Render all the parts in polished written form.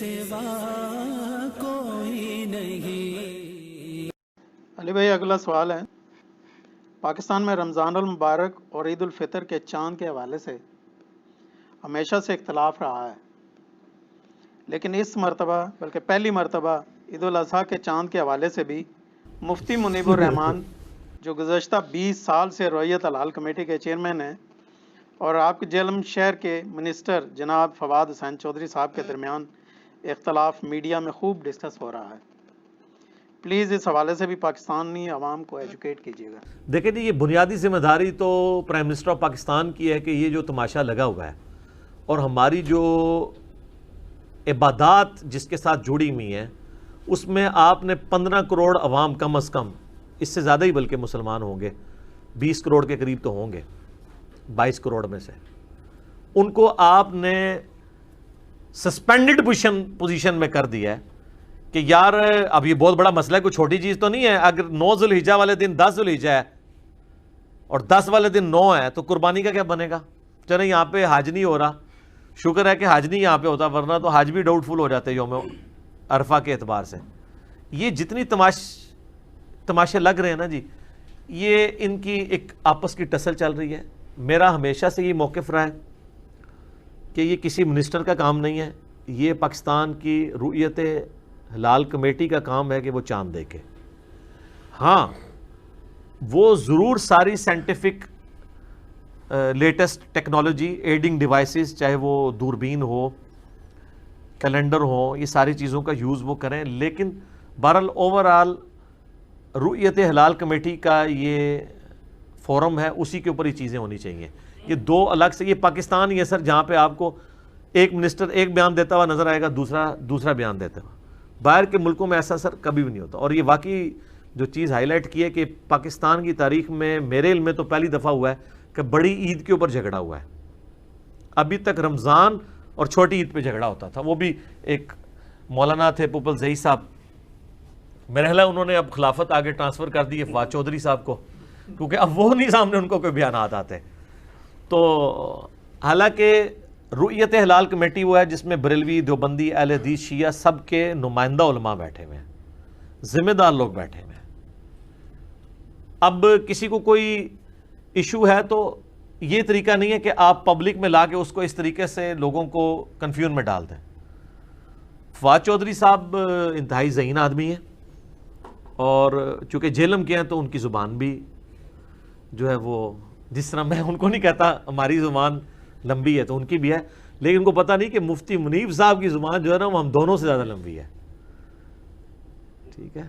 سوا کوئی نہیں۔ علی بھائی اگلا سوال ہے، پاکستان میں رمضان المبارک اور عید الفطر کے چاند کے حوالے سے ہمیشہ سے اختلاف رہا ہے، لیکن اس مرتبہ بلکہ پہلی مرتبہ عید الاضحیٰ کے چاند کے حوالے سے بھی مفتی منیب الرحمان جو گزشتہ 20 سال سے رویت الحلال کمیٹی کے چیئرمین ہیں اور آپ کے جہلم شہر کے منسٹر جناب فواد حسین چودھری صاحب کے درمیان اختلاف میڈیا میں خوب ڈسکس ہو رہا ہے، پلیز اس حوالے سے بھی پاکستانی عوام کو ایجوکیٹ کیجیے گا۔ دیکھیں جی، یہ بنیادی ذمہ داری تو پرائم منسٹر آف پاکستان کی ہے کہ یہ جو تماشا لگا ہوا ہے اور ہماری جو عبادات جس کے ساتھ جڑی ہوئی ہیں اس میں آپ نے 15 کروڑ عوام کم از کم، اس سے زیادہ ہی بلکہ مسلمان ہوں گے، 20 کروڑ کے قریب تو ہوں گے 22 کروڑ میں سے، ان کو آپ نے سسپینڈڈ پوزیشن میں کر دیا ہے کہ یار اب یہ بہت بڑا مسئلہ ہے، کوئی چھوٹی چیز تو نہیں ہے۔ اگر 9 ذوالحجہ والے دن 10 ذوالحجہ ہے اور 10 والے دن 9 ہے تو قربانی کا کیا بنے گا؟ چلیں یہاں پہ حج نہیں ہو رہا، شکر ہے کہ حج نہیں یہاں پہ ہوتا، ورنہ تو حج بھی ڈاؤٹ فل ہو جاتے یوم عرفہ کے اعتبار سے۔ یہ جتنی تماشے لگ رہے ہیں نا جی، یہ ان کی ایک آپس کی ٹسل چل رہی ہے۔ میرا ہمیشہ سے یہ موقف رہا ہے کہ یہ کسی منسٹر کا کام نہیں ہے، یہ پاکستان کی رؤیت ہلال کمیٹی کا کام ہے کہ وہ چاند دیکھے۔ ہاں وہ ضرور ساری scientific latest technology adding devices, چاہے وہ دوربین ہو، کیلنڈر ہو، یہ ساری چیزوں کا یوز وہ کریں، لیکن بہرحال اوورآل رؤیت ہلال کمیٹی کا یہ فورم ہے، اسی کے اوپر یہ چیزیں ہونی چاہیے۔ یہ دو الگ سے، یہ پاکستان ہی ہے سر جہاں پہ آپ کو ایک منسٹر ایک بیان دیتا ہوا نظر آئے گا، دوسرا بیان دیتا ہوا۔ باہر کے ملکوں میں ایسا سر کبھی بھی نہیں ہوتا۔ اور یہ واقعی جو چیز ہائی لائٹ کی ہے کہ پاکستان کی تاریخ میں میرے علم میں تو پہلی دفعہ ہوا ہے کہ بڑی عید کے اوپر جھگڑا ہوا ہے۔ ابھی تک رمضان اور چھوٹی عید پہ جھگڑا ہوتا تھا، وہ بھی ایک مولانا تھے پوپل زئی صاحب، میرا خیال ہے انہوں نے اب خلافت آگے ٹرانسفر کر دی ہے فواد چودھری صاحب کو، کیونکہ اب وہ نہیں سامنے ان کو کوئی بیانات آتے۔ تو حالانکہ رؤیت ہلال کمیٹی وہ ہے جس میں بریلوی، دیوبندی، اہل حدیث، شیعہ سب کے نمائندہ علماء بیٹھے ہوئے ہیں، ذمہ دار لوگ بیٹھے ہوئے ہیں۔ اب کسی کو کوئی ایشو ہے تو یہ طریقہ نہیں ہے کہ آپ پبلک میں لا کے اس کو اس طریقے سے لوگوں کو کنفیوژن میں ڈال دیں۔ فواد چودھری صاحب انتہائی ذہین آدمی ہیں اور چونکہ جہلم کے ہیں تو ان کی زبان بھی جو ہے وہ، جس طرح میں ان کو نہیں کہتا ہماری زبان لمبی ہے تو ان کی بھی ہے، لیکن ان کو پتہ نہیں کہ مفتی منیب صاحب کی زبان جو ہے نا وہ ہم دونوں سے زیادہ لمبی ہے، ٹھیک ہے؟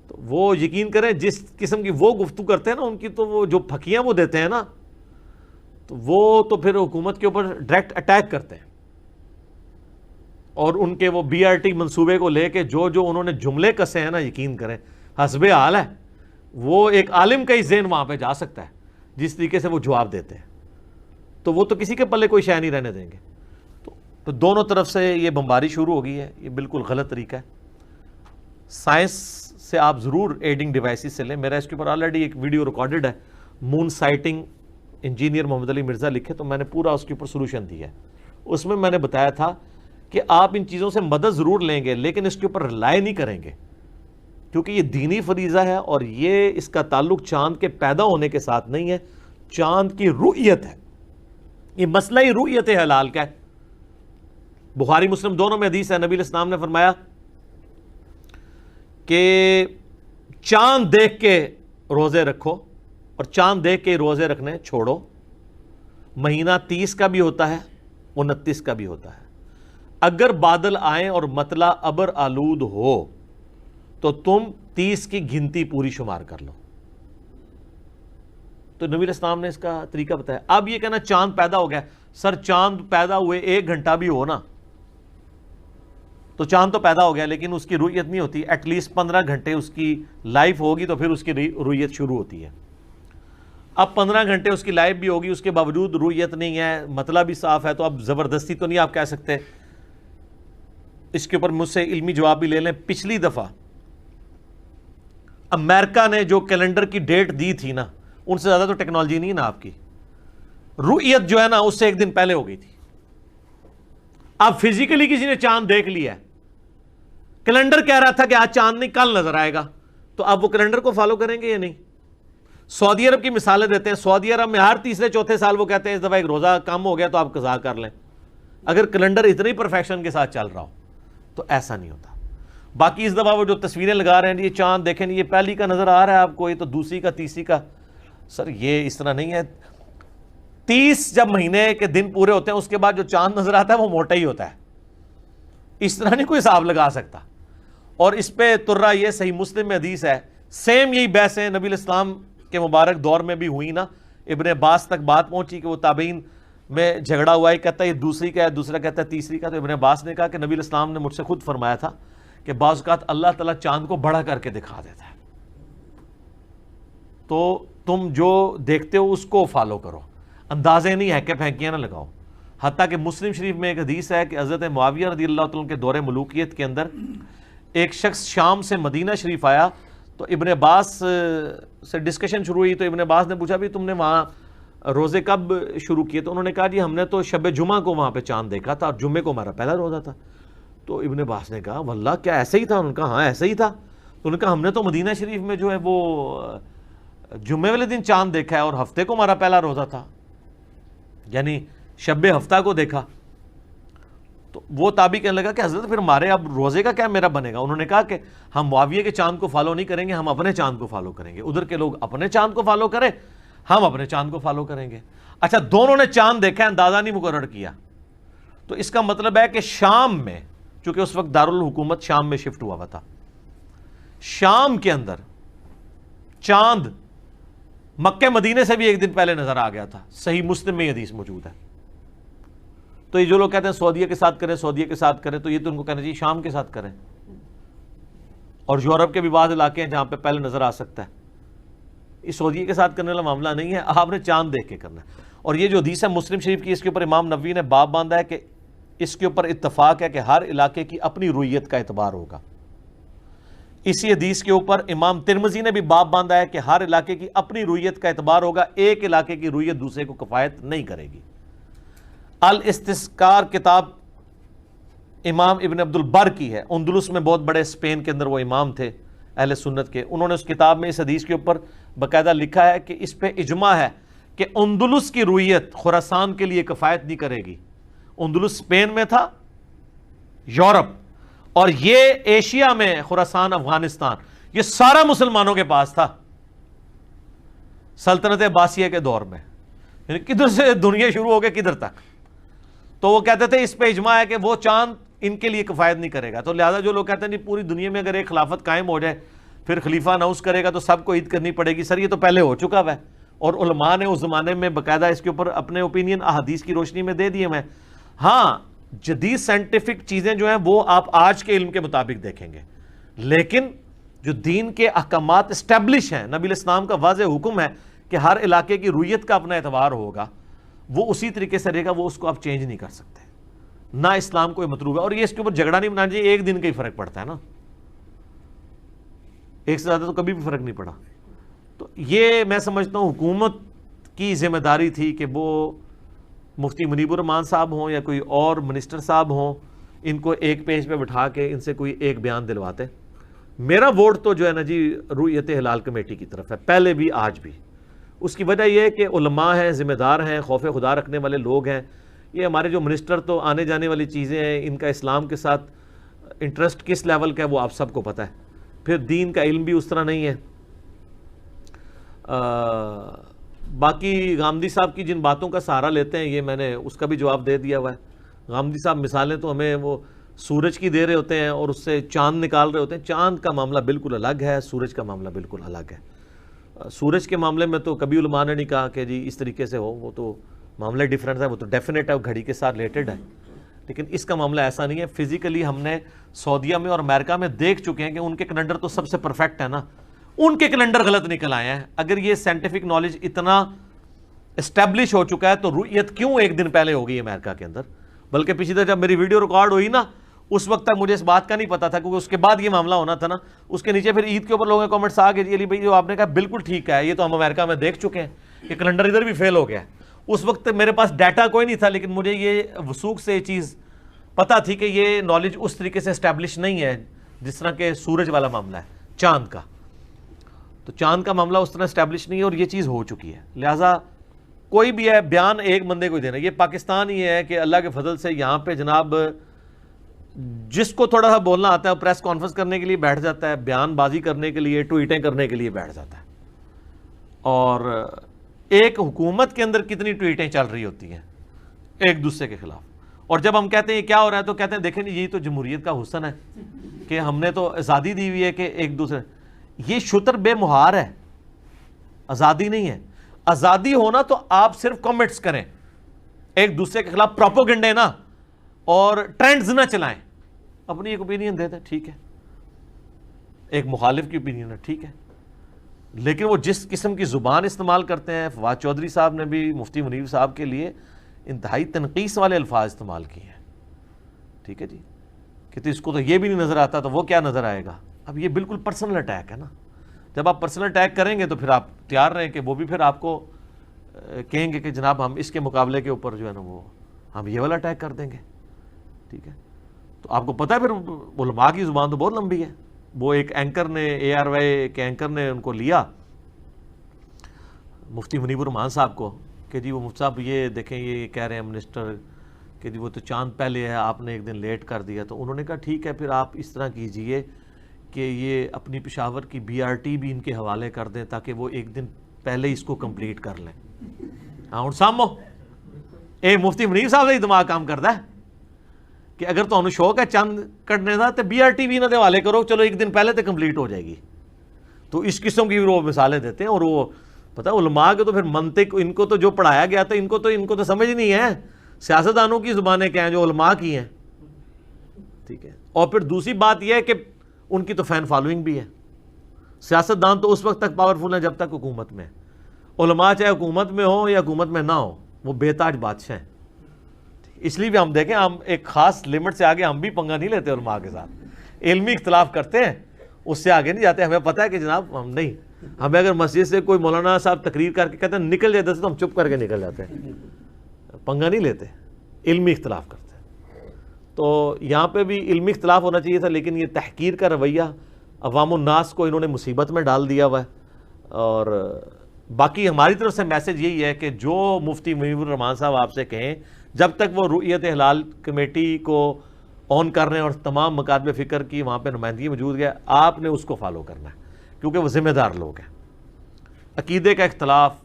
تو وہ یقین کریں جس قسم کی وہ گفتگو کرتے ہیں نا، ان کی تو وہ جو پھکیاں وہ دیتے ہیں نا، تو وہ تو پھر حکومت کے اوپر ڈائریکٹ اٹیک کرتے ہیں، اور ان کے وہ بی آر ٹی منصوبے کو لے کے جو انہوں نے جملے کسے ہیں نا، یقین کریں حسب حال ہے، وہ ایک عالم کا ہی ذہن وہاں پہ جا سکتا ہے جس طریقے سے وہ جواب دیتے ہیں، تو وہ تو کسی کے پلے کوئی شے نہیں رہنے دیں گے۔ تو دونوں طرف سے یہ بمباری شروع ہو گئی ہے، یہ بالکل غلط طریقہ ہے۔ سائنس سے آپ ضرور ایڈنگ ڈیوائسز سے لیں، میرا اس کے اوپر آلریڈی ایک ویڈیو ریکارڈڈ ہے، مون سائٹنگ انجینئر محمد علی مرزا لکھے، تو میں نے پورا اس کے اوپر سولوشن دیا ہے۔ اس میں میں نے بتایا تھا کہ آپ ان چیزوں سے مدد ضرور لیں گے لیکن اس کے اوپر رلائے نہیں کریں گے، کیونکہ یہ دینی فریضہ ہے اور یہ اس کا تعلق چاند کے پیدا ہونے کے ساتھ نہیں ہے، چاند کی رؤیت ہے، یہ مسئلہ ہی رؤیت ہلال کا ہے۔ بخاری مسلم دونوں میں حدیث ہے، نبی علیہ السلام نے فرمایا کہ چاند دیکھ کے روزے رکھو اور چاند دیکھ کے روزے رکھنے چھوڑو، مہینہ 30 کا بھی ہوتا ہے 29 کا بھی ہوتا ہے، اگر بادل آئیں اور مطلع ابر آلود ہو تو تم 30 کی گنتی پوری شمار کر لو۔ تو نبی علیہ السلام نے اس کا طریقہ بتایا۔ اب یہ کہنا چاند پیدا ہو گیا، سر چاند پیدا ہوئے 1 گھنٹہ بھی ہو نا تو چاند تو پیدا ہو گیا لیکن اس کی رؤیت نہیں ہوتی، ایٹ لیسٹ 15 گھنٹے اس کی لائف ہوگی تو پھر اس کی رؤیت شروع ہوتی ہے۔ اب 15 گھنٹے اس کی لائف بھی ہوگی، اس کے باوجود رؤیت نہیں ہے، مطلب بھی صاف ہے، تو اب زبردستی تو نہیں آپ کہہ سکتے۔ اس کے اوپر مجھ سے علمی جواب بھی لے لیں۔ پچھلی دفعہ امریکہ نے جو کیلنڈر کی ڈیٹ دی تھی نا، ان سے زیادہ تو ٹیکنالوجی نہیں ہے نا آپ کی، رؤیت جو ہے نا اس سے 1 دن پہلے ہو گئی تھی۔ اب فزیکلی کسی نے چاند دیکھ لیا ہے, کیلنڈر کہہ رہا تھا کہ آج چاند نہیں کل نظر آئے گا, تو اب وہ کیلنڈر کو فالو کریں گے یا نہیں؟ سعودی عرب کی مثالیں دیتے ہیں, سعودی عرب میں ہر تیسرے چوتھے سال وہ کہتے ہیں اس دفعہ ایک روزہ کم ہو گیا تو آپ قضا کر لیں, اگر کیلنڈر اتنی پرفیکشن کے ساتھ چل رہا ہو تو ایسا نہیں ہوتا. باقی اس دفعہ وہ جو تصویریں لگا رہے ہیں, یہ چاند دیکھیں, یہ پہلی کا نظر آ رہا ہے آپ کو, یہ تو دوسری کا, تیسری کا, سر یہ اس طرح نہیں ہے. 30 جب مہینے کے دن پورے ہوتے ہیں اس کے بعد جو چاند نظر آتا ہے وہ موٹا ہی ہوتا ہے, اس طرح نہیں کوئی حساب لگا سکتا. اور اس پہ ترہ یہ صحیح مسلم میں حدیث ہے, سیم یہی بحثیں نبی الاسلام کے مبارک دور میں بھی ہوئی نا. ابن عباس تک بات پہنچی کہ وہ تابعین میں جھگڑا ہوا ہے, کہتا ہے یہ دوسری کا ہے, دوسرا کہتا ہے تیسری کا. تو ابن عباس نے کہا کہ نبی الاسلام نے مجھ سے خود فرمایا تھا کہ بعض اوقات اللہ تعالیٰ چاند کو بڑا کر کے دکھا دیتا ہے, تو تم جو دیکھتے ہو اس کو فالو کرو, اندازے نہیں ہے کہ پھینکیاں نہ لگاؤ. حتیٰ کہ مسلم شریف میں ایک حدیث ہے کہ حضرت معاویہ رضی اللہ تعالیٰ کے دور ملوکیت کے اندر ایک شخص شام سے مدینہ شریف آیا, تو ابن عباس سے ڈسکشن شروع ہوئی. تو ابن عباس نے پوچھا بھی تم نے وہاں روزے کب شروع کیے؟ تو انہوں نے کہا جی ہم نے تو شب جمعہ کو وہاں پہ چاند دیکھا تھا اور جمعے کو ہمارا پہلا روزہ تھا. تو ابن عباس نے کہا واللہ کیا ایسے ہی تھا؟ انہوں نے کہا ہاں ایسے ہی تھا. تو انہوں نے کہا ہم نے تو مدینہ شریف میں جو ہے وہ جمعے والے دن چاند دیکھا ہے اور ہفتے کو ہمارا پہلا روزہ تھا, یعنی شب ہفتہ کو دیکھا. تو وہ تابعی کہنے لگا کہ حضرت پھر ہمارے اب روزے کا کیا میرا بنے گا؟ انہوں نے کہا کہ ہم معاویہ کے چاند کو فالو نہیں کریں گے, ہم اپنے چاند کو فالو کریں گے. ادھر کے لوگ اپنے چاند کو فالو کریں, ہم اپنے چاند کو فالو کریں گے. اچھا دونوں نے چاند دیکھا ہے, اندازہ نہیں مقرر کیا, تو اس کا مطلب ہے کہ شام میں, چونکہ اس وقت دارالحکومت شام میں شفٹ ہوا تھا, شام کے اندر چاند مکہ مدینے سے بھی ایک دن پہلے نظر آ گیا تھا. صحیح مسلم میں یہ حدیث موجود ہے. تو یہ جو لوگ کہتے ہیں سعودیہ کے ساتھ کریں, سعودیہ کے ساتھ کریں, تو یہ تو ان کو کہنا چاہیے شام کے ساتھ کریں. اور یورپ کے بھی بعض علاقے ہیں جہاں پہ پہلے نظر آ سکتا ہے, یہ سعودیہ کے ساتھ کرنے والا معاملہ نہیں ہے, آپ نے چاند دیکھ کے کرنا ہے. اور یہ جو حدیث ہے مسلم شریف کی, اس کے اوپر امام نووی نے باب باندھا ہے کہ اس کے اوپر اتفاق ہے کہ ہر علاقے کی اپنی رویت کا اعتبار ہوگا. اسی حدیث کے اوپر امام ترمذی نے بھی باب باندھا ہے کہ ہر علاقے کی اپنی رویت کا اعتبار ہوگا, ایک علاقے کی رویت دوسرے کو کفایت نہیں کرے گی. الاستذکار کتاب امام ابن عبد البر کی ہے, اندلس میں بہت بڑے اسپین کے اندر وہ امام تھے اہل سنت کے. انہوں نے اس کتاب میں اس حدیث کے اوپر باقاعدہ لکھا ہے کہ اس پہ اجماع ہے کہ اندلس کی رویت خراسان کے لیے کفایت نہیں کرے گی. اندلس اسپین میں تھا, یورپ, اور یہ ایشیا میں خراسان افغانستان, یہ سارا مسلمانوں کے پاس تھا سلطنت عباسیہ کے دور میں. یعنی کدھر سے دنیا شروع ہو گئے کدھر تک. تو وہ کہتے تھے اس پہ اجماع ہے کہ وہ چاند ان کے لیے کفایت نہیں کرے گا. تو لہذا جو لوگ کہتے ہیں نہیں پوری دنیا میں اگر ایک خلافت قائم ہو جائے پھر خلیفہ اناؤنس کرے گا تو سب کو عید کرنی پڑے گی, سر یہ تو پہلے ہو چکا ہے. اور علماء نے اس زمانے میں باقاعدہ اس کے اوپر اپنے اوپینین احادیث کی روشنی میں دے دیے. میں ہاں جدید سائنٹیفک چیزیں جو ہیں وہ آپ آج کے علم کے مطابق دیکھیں گے, لیکن جو دین کے احکامات اسٹیبلش ہیں, نبی الاسلام کا واضح حکم ہے کہ ہر علاقے کی رویت کا اپنا اعتبار ہوگا, وہ اسی طریقے سے رہے گا, وہ اس کو آپ چینج نہیں کر سکتے. نہ اسلام کو یہ مطلوب ہے. اور یہ اس کے اوپر جھگڑا نہیں بنانا چاہیے, ایک دن کا ہی فرق پڑتا ہے نا, ایک سے زیادہ تو کبھی بھی فرق نہیں پڑا. تو یہ میں سمجھتا ہوں حکومت کی ذمہ داری تھی کہ وہ مفتی منیب الرحمان صاحب ہوں یا کوئی اور منسٹر صاحب ہوں, ان کو ایک پیج پہ بٹھا کے ان سے کوئی ایک بیان دلواتے. میرا ووٹ تو جو ہے نا جی رؤیت ہلال کمیٹی کی طرف ہے, پہلے بھی آج بھی. اس کی وجہ یہ ہے کہ علماء ہیں, ذمہ دار ہیں, خوف خدا رکھنے والے لوگ ہیں. یہ ہمارے جو منسٹر تو آنے جانے والی چیزیں ہیں, ان کا اسلام کے ساتھ انٹرسٹ کس لیول کا ہے وہ آپ سب کو پتہ ہے. پھر دین کا علم بھی اس طرح نہیں ہے. باقی غامدی صاحب کی جن باتوں کا سہارا لیتے ہیں, یہ میں نے اس کا بھی جواب دے دیا ہوا ہے. غامدی صاحب مثالیں تو ہمیں وہ سورج کی دے رہے ہوتے ہیں اور اس سے چاند نکال رہے ہوتے ہیں. چاند کا معاملہ بالکل الگ ہے, سورج کا معاملہ بالکل الگ ہے. سورج کے معاملے میں تو کبھی علماء نے نہیں کہا کہ جی اس طریقے سے ہو, وہ تو معاملہ ڈیفرنٹ ہے, وہ تو ڈیفینیٹ ہے, وہ گھڑی کے ساتھ ریلیٹڈ ہے. لیکن اس کا معاملہ ایسا نہیں ہے. فزیکلی ہم نے سعودیہ میں اور امریکہ میں دیکھ چکے ہیں کہ ان کے کیلنڈر تو سب سے پرفیکٹ ہے نا, ان کے کیلنڈر غلط نکل آئے ہیں. اگر یہ سائنٹیفک نالج اتنا اسٹیبلش ہو چکا ہے تو رؤیت کیوں ایک دن پہلے ہو گئی امریکہ کے اندر؟ بلکہ پچھلی دفعہ جب میری ویڈیو ریکارڈ ہوئی نا, اس وقت تک مجھے اس بات کا نہیں پتا تھا, کیونکہ اس کے بعد یہ معاملہ ہونا تھا نا. اس کے نیچے پھر عید کے اوپر لوگوں کے کامنٹس آ گئے, جی علی بھائی جو آپ نے کہا بالکل ٹھیک ہے, یہ تو ہم امریکہ میں دیکھ چکے ہیں, یہ کیلنڈر ادھر بھی فیل ہو گیا ہے. اس وقت میرے پاس ڈیٹا کوئی نہیں تھا, لیکن مجھے یہ وثوق سے یہ چیز پتہ تھی کہ یہ نالج اس طریقے سے اسٹیبلش نہیں ہے جس طرح کہ سورج والا معاملہ ہے، چاند کا. تو چاند کا معاملہ اس طرح اسٹیبلش نہیں ہے اور یہ چیز ہو چکی ہے. لہٰذا کوئی بھی ہے بیان ایک بندے کو ہی دینا. یہ پاکستان ہی ہے کہ اللہ کے فضل سے یہاں پہ جناب جس کو تھوڑا سا بولنا آتا ہے وہ پریس کانفرنس کرنے کے لیے بیٹھ جاتا ہے، بیان بازی کرنے کے لیے، ٹویٹیں کرنے کے لیے بیٹھ جاتا ہے. اور ایک حکومت کے اندر کتنی ٹویٹیں چل رہی ہوتی ہیں ایک دوسرے کے خلاف. اور جب ہم کہتے ہیں یہ کیا ہو رہا ہے تو کہتے ہیں دیکھیں یہ تو جمہوریت کا حسن ہے کہ ہم نے تو آزادی دی ہوئی ہے کہ ایک دوسرے. یہ شتر بے مہار ہے، آزادی نہیں ہے. آزادی ہونا تو آپ صرف کامنٹس کریں، ایک دوسرے کے خلاف پروپیگنڈے نہ اور ٹرینڈز نہ چلائیں. اپنی ایک اوپینین دیتے ہیں، ٹھیک ہے، ایک مخالف کی اوپینین ہے، ٹھیک ہے. لیکن وہ جس قسم کی زبان استعمال کرتے ہیں، فواد چودھری صاحب نے بھی مفتی منیر صاحب کے لیے انتہائی تنقیص والے الفاظ استعمال کیے ہیں. ٹھیک ہے جی، کہ اس کو تو یہ بھی نہیں نظر آتا تو وہ کیا نظر آئے گا. اب یہ بالکل پرسنل اٹیک ہے نا. جب آپ پرسنل اٹیک کریں گے تو پھر آپ تیار رہیں کہ وہ بھی پھر آپ کو کہیں گے کہ جناب ہم اس کے مقابلے کے اوپر جو ہے نا وہ ہم یہ والا اٹیک کر دیں گے. ٹھیک ہے، تو آپ کو پتہ ہے پھر علماء کی زبان تو بہت لمبی ہے. وہ ایک اینکر نے ARY کے اینکر نے ان کو لیا مفتی منیب الرحمان صاحب کو کہ جی وہ مفتی صاحب یہ دیکھیں یہ کہہ رہے ہیں منسٹر کہ جی وہ تو چاند پہلے ہے، آپ نے ایک دن لیٹ کر دیا. تو انہوں نے کہا ٹھیک ہے پھر آپ اس طرح کیجئے کہ یہ اپنی پشاور کی BRT بھی ان کے حوالے کر دیں تاکہ وہ ایک دن پہلے اس کو کمپلیٹ کر لیں. ہاں سامو اے مفتی منیر صاحب کا دماغ کام کرتا ہے کہ اگر تو انہوں شوق ہے چند کٹنے کا تو BRT بھی انہوں نے حوالے کرو، چلو ایک دن پہلے تو کمپلیٹ ہو جائے گی. تو اس قسم کی وہ مثالیں دیتے ہیں. اور وہ پتہ علماء کے تو پھر منطق ان کو تو جو پڑھایا گیا تھا ان کو تو سمجھ نہیں ہے. سیاستدانوں کی زبانیں کیا ہیں جو علماء کی ہیں. ٹھیک ہے، اور پھر دوسری بات یہ ہے کہ ان کی تو فین فالوئنگ بھی ہے. سیاستدان تو اس وقت تک پاورفل ہیں جب تک حکومت میں. علماء چاہے حکومت میں ہوں یا حکومت میں نہ ہوں وہ بے تاج بادشاہ ہیں. اس لیے بھی ہم دیکھیں ہم ایک خاص لمٹ سے آگے ہم بھی پنگا نہیں لیتے علماء کے ساتھ. علمی اختلاف کرتے ہیں اس سے آگے نہیں جاتے. ہمیں پتہ ہے کہ جناب ہم نہیں، ہمیں اگر مسجد سے کوئی مولانا صاحب تقریر کر کے کہتے ہیں نکل جاتے تو ہم چپ کر کے نکل جاتے ہیں، پنگا نہیں لیتے، علمی اختلاف کرتے ہیں. تو یہاں پہ بھی علمی اختلاف ہونا چاہیے تھا لیکن یہ تحقیر کا رویہ عوام الناس کو انہوں نے مصیبت میں ڈال دیا ہوا ہے. اور باقی ہماری طرف سے میسج یہی ہے کہ جو مفتی منیب الرحمان صاحب آپ سے کہیں جب تک وہ رؤیت ہلال کمیٹی کو آن کر رہے ہیں اور تمام مکاتب فکر کی وہاں پہ نمائندگی موجود ہے آپ نے اس کو فالو کرنا ہے کیونکہ وہ ذمہ دار لوگ ہیں. عقیدے کا اختلاف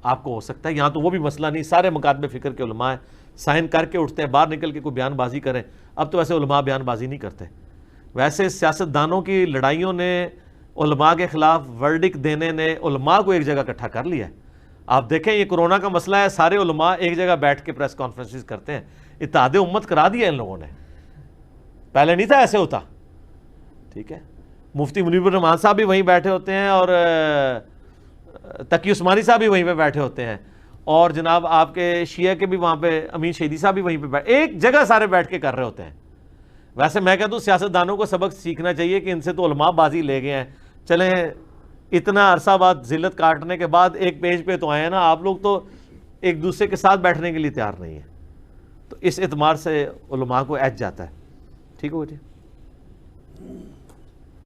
آپ کو ہو سکتا ہے، یہاں تو وہ بھی مسئلہ نہیں، سارے مکاتب فکر کے علماء ہیں، سائن کر کے اٹھتے ہیں، باہر نکل کے کوئی بیان بازی کریں. اب تو ویسے علماء بیان بازی نہیں کرتے. ویسے سیاستدانوں کی لڑائیوں نے علماء کے خلاف ورڈکٹ دینے نے علماء کو ایک جگہ اکٹھا کر لیا ہے. آپ دیکھیں یہ کرونا کا مسئلہ ہے، سارے علماء ایک جگہ بیٹھ کے پریس کانفرنسز کرتے ہیں. اتحاد امت کرا دیا ان لوگوں نے، پہلے نہیں تھا ایسے ہوتا. ٹھیک ہے، مفتی منیب الرحمان صاحب بھی وہیں بیٹھے ہوتے ہیں اور تقی عثمانی صاحب بھی وہیں پہ بیٹھے ہوتے ہیں اور جناب آپ کے شیعہ کے بھی وہاں پہ امین شہیدی صاحب بھی وہیں پہ ایک جگہ سارے بیٹھ کے کر رہے ہوتے ہیں. ویسے میں کہتا ہوں سیاستدانوں کو سبق سیکھنا چاہیے کہ ان سے تو علماء بازی لے گئے ہیں، چلیں اتنا عرصہ بعد ذلت کاٹنے کے بعد ایک پیج پہ تو آئے ہیں نا، آپ لوگ تو ایک دوسرے کے ساتھ بیٹھنے کے لیے تیار نہیں ہیں. تو اس اعتبار سے علماء کو ایج جاتا ہے. ٹھیک ہو جی.